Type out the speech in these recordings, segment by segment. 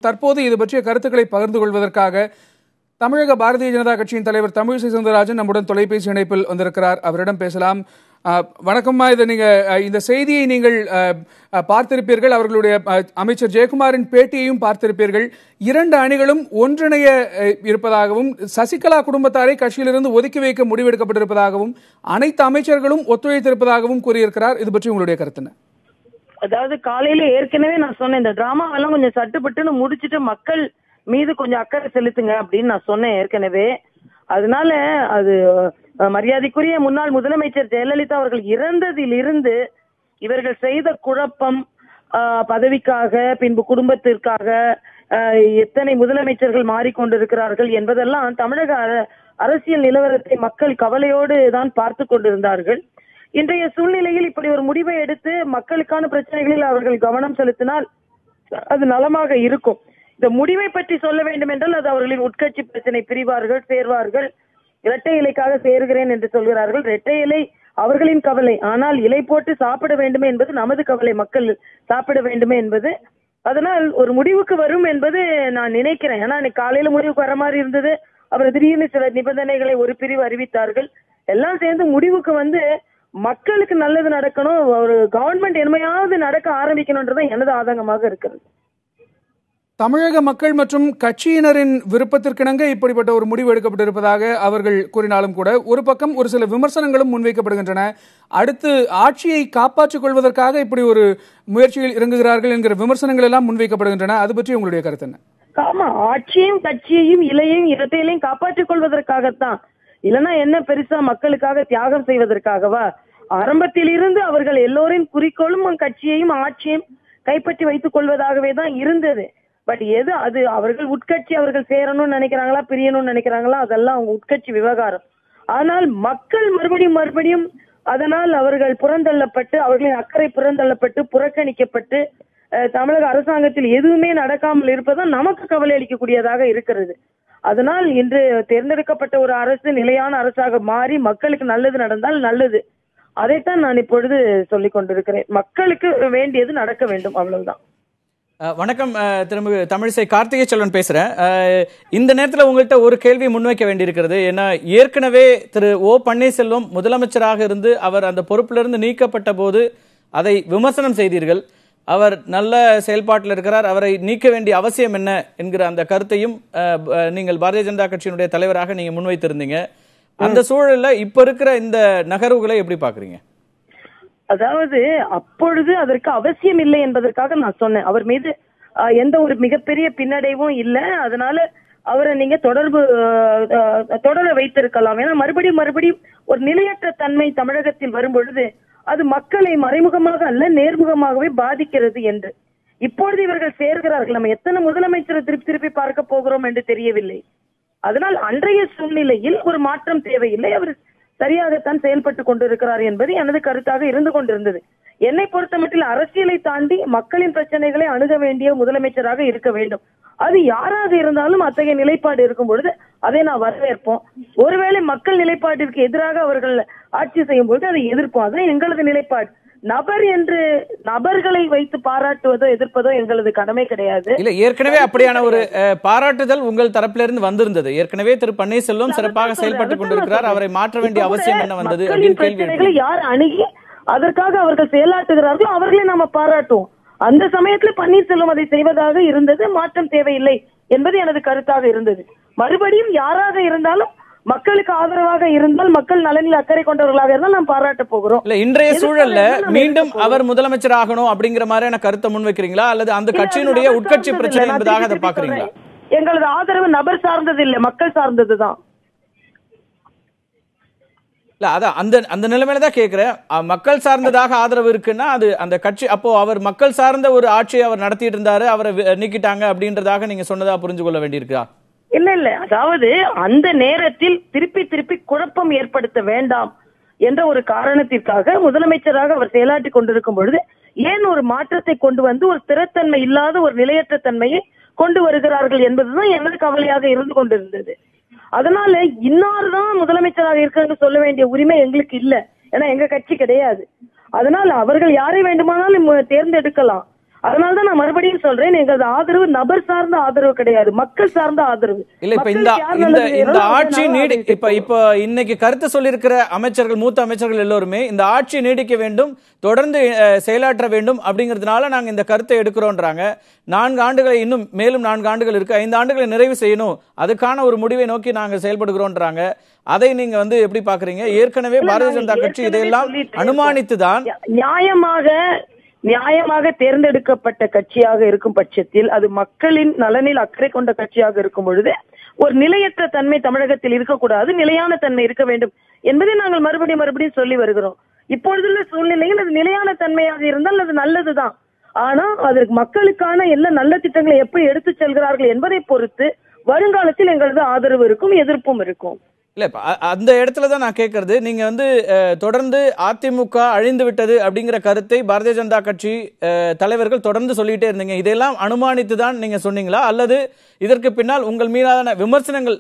தற்போது இது பற்றிய கருத்துக்களை பகிர்ந்து கொள்வதற்காக தமிழக பாரதிய ஜனதா கட்சியின் தலைவர் தமிழிசை சவுந்தரராஜன் நம்முடன் தொலைபேசி இணைப்பில் வந்திருக்கிறார். அவரிடம் பேசலாம். வணக்கம்மா. இந்த செய்தியை நீங்கள் பார்த்திருப்பீர்கள். அவர்களுடைய அமைச்சர் ஜெயக்குமாரின் பேட்டியையும் பார்த்திருப்பீர்கள். இரண்டு அணிகளும் ஒன்றிணைய இருப்பதாகவும் சசிகலா குடும்பத்தாரை கட்சியிலிருந்து ஒதுக்கி வைக்க முடிவெடுக்கப்பட்டிருப்பதாகவும் அனைத்து அமைச்சர்களும் ஒத்துழைத்திருப்பதாகவும் கூறியிருக்கிறார். இது பற்றி உங்களுடைய கருத்து என்ன? அதாவது காலையில ஏற்கனவே நான் சொன்னேன், இந்த டிராமாவெல்லாம் கொஞ்சம் சட்டுப்பட்டுன்னு முடிச்சுட்டு மக்கள் மீது கொஞ்சம் அக்கறை செலுத்துங்க அப்படின்னு நான் சொன்னேன் ஏற்கனவே. அதனால அது மரியாதைக்குரிய முன்னாள் முதலமைச்சர் ஜெயலலிதா அவர்கள் இறந்ததிலிருந்து இவர்கள் செய்த குழப்பம், பதவிக்காக பின்பு குடும்பத்திற்காக எத்தனை முதலமைச்சர்கள் மாறிக்கொண்டிருக்கிறார்கள் என்பதெல்லாம் தமிழக அரசியல் நிலவரத்தை மக்கள் கவலையோடு தான் பார்த்து கொண்டிருந்தார்கள். இன்றைய சூழ்நிலையில் இப்படி ஒரு முடிவை எடுத்து மக்களுக்கான பிரச்சனைகளில் அவர்கள் கவனம் செலுத்தினால் அது நலமாக இருக்கும். இந்த முடிவை பற்றி சொல்ல வேண்டும் என்றால் அது அவர்களின் உட்கட்சி பிரச்சனை. பிரிவார்கள், சேர்வார்கள், இரட்டை இலைக்காக சேருகிறேன் என்று சொல்கிறார்கள். இரட்டை இலை அவர்களின் கவலை, ஆனால் இலை போட்டு சாப்பிட வேண்டுமே என்பது நமது கவலை. மக்கள் சாப்பிட வேண்டுமே என்பது. அதனால் ஒரு முடிவுக்கு வரும் என்பது நான் நினைக்கிறேன். ஏன்னா காலையில முடிவுக்கு வர மாதிரி இருந்தது. அவர் திடீர்னு சில நிபந்தனைகளை ஒரு பிரிவு அறிவித்தார்கள். எல்லாம் சேர்ந்து முடிவுக்கு மக்களுக்கு நல்லது நடக்கணும், ஒரு கவர்மெண்ட் என்னமையாவது நடக்க ஆரம்பிக்கணும்ன்றதான் எனது ஆதங்கமாக இருக்கிறது. தமிழக மக்கள் மற்றும் கட்சியினரின் விருப்பத்திற்கிணங்க இப்படிப்பட்ட ஒரு முடிவு எடுக்கப்பட்டிருப்பதாக அவர்கள் கூறினாலும் கூட ஒரு பக்கம் ஒரு சில விமர்சனங்களும் முன்வைக்கப்படுகின்றன. அடுத்து ஆட்சியை காப்பாற்றிக் கொள்வதற்காக இப்படி ஒரு முயற்சியில் இறங்குகிறார்கள் என்கிற விமர்சனங்கள் எல்லாம் முன்வைக்கப்படுகின்றன. அது பற்றி உங்களுடைய கருத்து என்ன? ஆமா, ஆட்சியையும் கட்சியையும் இலையையும் இரட்டையிலையும் காப்பாற்றிக் கொள்வதற்காகத்தான். இல்லைன்னா என்ன பெருசா மக்களுக்காக தியாகம் செய்வதற்காகவா? ஆரம்பத்தில் இருந்து அவர்கள் எல்லோரின் குறிக்கோளும் கட்சியையும் ஆட்சியையும் கைப்பற்றி வைத்துக் கொள்வதாகவே தான் இருந்தது. பட் எது அது அவர்கள் உட்கட்சி, அவர்கள் சேரணும்னு நினைக்கிறாங்களா, பிரியணும்னு நினைக்கிறாங்களா, அதெல்லாம் அவங்க உட்கட்சி விவகாரம். ஆனால் மக்கள் மறுபடியும் அதனால் அவர்கள் புறந்தள்ளப்பட்டு, அவர்களின் அக்கறை புறந்தள்ளப்பட்டு, புறக்கணிக்கப்பட்டு தமிழக அரசாங்கத்தில் எதுவுமே நடக்காமல் இருப்பதுதான் நமக்கு கவலை அளிக்கக்கூடியதாக இருக்கிறது. அதனால் இன்று தேர்ந்தெடுக்கப்பட்ட ஒரு அரசு நிலையான அரசாக மாறி மக்களுக்கு நல்லது நடந்தால் நல்லது. அதைத்தான் நான் இப்பொழுது சொல்லிக் கொண்டிருக்கிறேன். மக்களுக்கு வேண்டியது நடக்க வேண்டும், அவ்வளவுதான். வணக்கம், திரும்ப தமிழிசை கார்த்திகை செல்வன் பேசுறேன். இந்த நேரத்தில் உங்கள்கிட்ட ஒரு கேள்வி முன்வைக்க வேண்டியிருக்கிறது. ஏன்னா ஏற்கனவே திரு ஓ பன்னீர்செல்வம் முதலமைச்சராக இருந்து அவர் அந்த பொறுப்பிலிருந்து நீக்கப்பட்ட போது அதை விமர்சனம் செய்தீர்கள். அவர் நல்ல செயல்பாட்டில் இருக்கிறார், அவரை நீக்க வேண்டிய அவசியம் என்ன என்கிற அந்த கருத்தையும் நீங்கள் பாரதிய ஜனதா கட்சியினுடைய தலைவராக நீங்க முன்வைத்திருந்தீங்க. அந்த சூழல்ல இப்ப இருக்கிற இந்த நகர்வுகளை எப்படி பாக்குறீங்க? அதாவது அப்பொழுது அதற்கு அவசியம் இல்லை என்பதற்காக நான் சொன்னேன். அவர் மீது எந்த ஒரு மிகப்பெரிய பின்னடைவும் இல்லை. அதனால அவரை நீங்க தொடர வைத்திருக்கலாம். ஏன்னா மறுபடியும் ஒரு நிலையற்ற தன்மை தமிழகத்தில் வரும் பொழுது அது மக்களை மறைமுகமாக அல்ல நேர்முகமாகவே பாதிக்கிறது என்று. இப்பொழுது இவர்கள் சேர்கிறார்கள். நம்ம எத்தனை முதலமைச்சரை திருப்பி பார்க்க போகிறோம் என்று தெரியவில்லை. அதனால் அன்றைய சூழ்நிலையில் ஒரு மாற்றம் தேவையில்லை. அவர் சரியாகத்தான் செயல்பட்டு கொண்டிருக்கிறார் என்பது எனது கருத்தாக இருந்து கொண்டிருந்தது. என்னை பொறுத்த மட்டில் அரசியலை தாண்டி மக்களின் பிரச்சனைகளை அணுக வேண்டிய முதலமைச்சராக இருக்க வேண்டும். அது யாராக இருந்தாலும் அத்தகைய நிலைப்பாடு இருக்கும் பொழுது அதை நான் வரவேற்போம். ஒருவேளை மக்கள் நிலைப்பாட்டிற்கு எதிராக அவர்கள் ஆட்சி செய்யும் பொழுது அதை எதிர்ப்போம். அதுதான் எங்களது நிலைப்பாடு. நபர் என்று நபர்களை வைத்து பாராட்டுவதோ எதிர்ப்பதோ எங்களது கடமை கிடையாது. இல்ல, ஏற்கனவே அப்படியான ஒரு பாராட்டுதல் உங்கள் தரப்பிலிருந்து வந்திருந்தது. ஏற்கனவே திரு பன்னீர்செல்வம் சிறப்பாக செயல்பட்டுக் கொண்டிருக்கிறார், அவரை மாற்ற வேண்டிய அவசியம் என்ன வந்தது? பிரச்சனைகளை யார் அணுகி அதற்காக அவர்கள் செயலாற்றுகிறார்களோ அவர்களை நாம பாராட்டுவோம். அந்த சமயத்துல பன்னீர்செல்வம் அதை செய்வதாக இருந்தது. மாற்றம் தேவையில்லை என்பது எனது கருத்தாக இருந்தது. மறுபடியும் யாராக இருந்தாலும் மக்களுக்கு ஆதரவாக இருந்தால், மக்கள் நலனில் அக்கறை கொண்டவர்களாக இருந்தால் நாம் பாராட்ட போகிறோம். இல்ல, இன்றைய சூழல்ல மீண்டும் அவர் முதலமைச்சர் ஆகணும் அப்படிங்கிற மாதிரியான கருத்தை முன்வைக்கிறீங்களா, அல்லது அந்த கட்சியினுடைய உட்கட்சி பிரச்சனை என்பதாக அதை பாக்குறீங்களா? எங்களது ஆதரவு நபர் சார்ந்தது இல்ல, மக்கள் சார்ந்ததுதான். இல்ல, அதான் அந்த நிலைமையில தான் கேட்கிறேன். மக்கள் சார்ந்ததாக ஆதரவு இருக்குன்னா அது அந்த கட்சி, அப்போ அவர் மக்கள் சார்ந்த ஒரு ஆட்சியை அவர் நடத்திட்டு இருந்தாரு, அவரை நீக்கிட்டாங்க அப்படின்றதாக நீங்க சொன்னதா புரிஞ்சு கொள்ள வேண்டியிருக்கா? இல்ல, அதாவது அந்த நேரத்தில் திருப்பி குழப்பம் ஏற்படுத்த வேண்டாம் என்ற ஒரு காரணத்திற்காக முதலமைச்சராக அவர் செயலாற்றி கொண்டிருக்கும் பொழுது ஏன் ஒரு மாற்றத்தை கொண்டு வந்து ஒரு ஸ்திரத்தன்மை இல்லாத ஒரு நிலையற்ற தன்மையை கொண்டு வருகிறார்கள் என்பதுதான் எனது கவலையாக இருந்து கொண்டிருந்தது. அதனால இன்னார்தான் முதலமைச்சராக இருக்காங்க சொல்ல வேண்டிய உரிமை எங்களுக்கு இல்ல. ஏன்னா எங்க கட்சி கிடையாது. அதனால அவர்கள் யாரை வேண்டுமானாலும் தேர்ந்தெடுக்கலாம். அதனாலதான் நான் மறுபடியும் சொல்றேன், எங்களது ஆதரவு நபர் சார்ந்த ஆதரவு கிடையாது, மக்கள் சார்ந்த ஆதரவு. இல்ல இப்ப இந்த ஆட்சி இப்ப இன்னைக்கு கருத்து சொல்லியிருக்கிற அமைச்சர்கள், மூத்த அமைச்சர்கள் எல்லோருமே இந்த ஆட்சி நீடிக்க வேண்டும், தொடர்ந்து செயலாற்ற வேண்டும் அப்படிங்கிறதுனால நாங்க இந்த கருத்தை எடுக்கிறோம்ன்றாங்க. 4 ஆண்டுகளை இன்னும் மேலும் 4 ஆண்டுகள் இருக்கு, 5 ஆண்டுகளை நிறைவு செய்யணும், அதுக்கான ஒரு முடிவை நோக்கி நாங்க செயல்படுகிறோம்ன்றாங்க. அதை நீங்க எப்படி பாக்குறீங்க? ஏற்கனவே பாரதிய ஜனதா கட்சி இதையெல்லாம் அனுமானித்துதான் நியாயமாக தேர்ந்தெடுக்கப்பட்ட கட்சியாக இருக்கும் பட்சத்தில், அது மக்களின் நலனில் அக்கறை கொண்ட கட்சியாக இருக்கும் பொழுது ஒரு நிலையற்ற தன்மை தமிழகத்தில் இருக்கக்கூடாது, நிலையான தன்மை இருக்க வேண்டும் என்பதை நாங்கள் மறுபடியும் சொல்லி வருகிறோம். இப்பொழுதுள்ள சூழ்நிலையில் அது நிலையான தன்மையாக இருந்தால் அது நல்லதுதான். ஆனா அதற்கு மக்களுக்கான எல்லா நல்ல திட்டங்களை எப்படி எடுத்து செல்கிறார்கள் என்பதை பொறுத்து வருங்காலத்தில் எங்களது ஆதரவு இருக்கும், எதிர்ப்பும் இருக்கும். இல்ல அந்த இடத்துலதான் நான் கேட்கறது, நீங்க தொடர்ந்து அதிமுக அழிந்து விட்டது அப்படிங்கிற கருத்தை பாரதிய ஜனதா கட்சி தலைவர்கள் தொடர்ந்து சொல்லிட்டே இருந்தீங்க. இதெல்லாம் அனுமானித்து தான் நீங்க சொன்னீங்களா, அல்லது இதற்கு பின்னால் உங்கள் மீதான விமர்சனங்கள்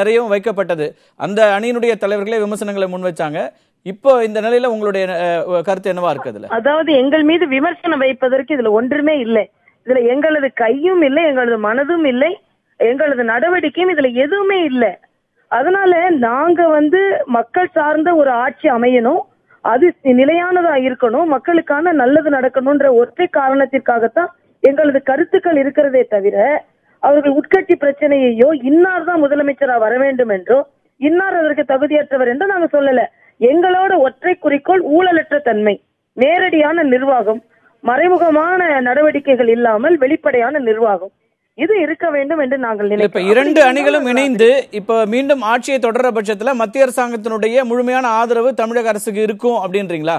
நிறையவும் வைக்கப்பட்டது? அந்த அணியினுடைய தலைவர்களே விமர்சனங்களை முன் வச்சாங்க. இப்போ இந்த நிலையில உங்களுடைய கருத்து என்னவா இருக்குதுல? அதாவது எங்கள் மீது விமர்சனம் வைப்பதற்கு இதுல ஒன்றுமே இல்லை. இதுல எங்களது கையும் இல்லை, எங்களது மனதும் இல்லை, எங்களது நடவடிக்கையும் இதுல எதுவுமே இல்லை. அதனால நாங்க மக்கள் சார்ந்த ஒரு ஆட்சி அமையணும், அது நிலையானதா இருக்கணும், மக்களுக்கான நல்லது நடக்கணும்ன்ற ஒற்றை காரணத்திற்காகத்தான் எங்களது கருத்துக்கள் இருக்கிறதே தவிர, அவர்கள் உட்கட்சி பிரச்சனையோ இன்னார் தான் முதலமைச்சரா வர வேண்டும் என்றோ இன்னார் அதற்கு தகுதியற்றவர் என்றோ நாங்க சொல்லல. எங்களோட ஒற்றை குறிக்கோள் ஊழலற்ற தன்மை, நேரடியான நிர்வாகம், மறைமுகமான நடவடிக்கைகள் இல்லாமல் வெளிப்படையான நிர்வாகம், இது இருக்க வேண்டும் என்று நாங்கள் நினைக்கிறோம். இப்ப 2 அணிகளும் இணைந்து இப்ப மீண்டும் ஆட்சியை தொடர்ற பட்சத்துல மத்திய அரசாங்கத்தினுடைய முழுமையான ஆதரவு தமிழக அரசுக்கு இருக்கும் அப்படின்றீங்களா?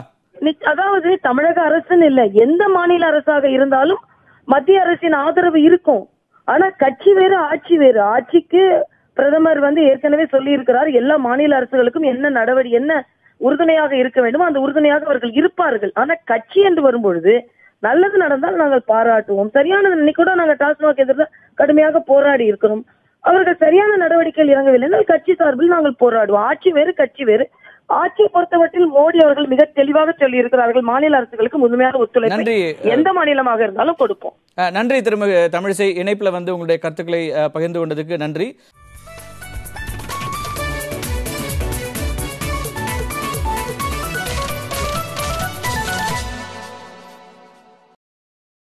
அதாவது தமிழக அரசுன்னு இல்ல, எந்த மாநில அரசாக இருந்தாலும் மத்திய அரசின் ஆதரவு இருக்கும். ஆனா கட்சி வேறு ஆட்சி வேறு. ஆட்சிக்கு பிரதமர் ஏற்கனவே சொல்லி இருக்கிறார், எல்லா மாநில அரசுகளுக்கும் என்ன உறுதுணையாக இருக்க வேண்டுமோ அந்த உறுதுணையாக அவர்கள் இருப்பார்கள். ஆனா கட்சி என்று வரும்பொழுது நல்லது நடந்தால் நாங்கள் பாராட்டுவோம், சரியானது இன்னைக்கு கூட நாங்கள் டாஸ்மாக் எதிர்த்து கடுமையாக போராடி இருக்கிறோம். அவர்கள் சரியான நடவடிக்கைகள் இறங்கவில்லை என்றால் கட்சி சார்பில் நாங்கள் போராடுவோம். ஆட்சி வேறு கட்சி வேறு. ஆட்சியை பொறுத்தவற்றில் மோடி அவர்கள் மிக தெளிவாக சொல்லி இருக்கிறார்கள், மாநில அரசுகளுக்கு முழுமையான ஒத்துழைப்பு எந்த மாநிலமாக இருந்தாலும் கொடுப்போம். நன்றி திருமதி தமிழிசை, இணைப்புல உங்களுடைய கருத்துக்களை பகிர்ந்து கொண்டதுக்கு நன்றி.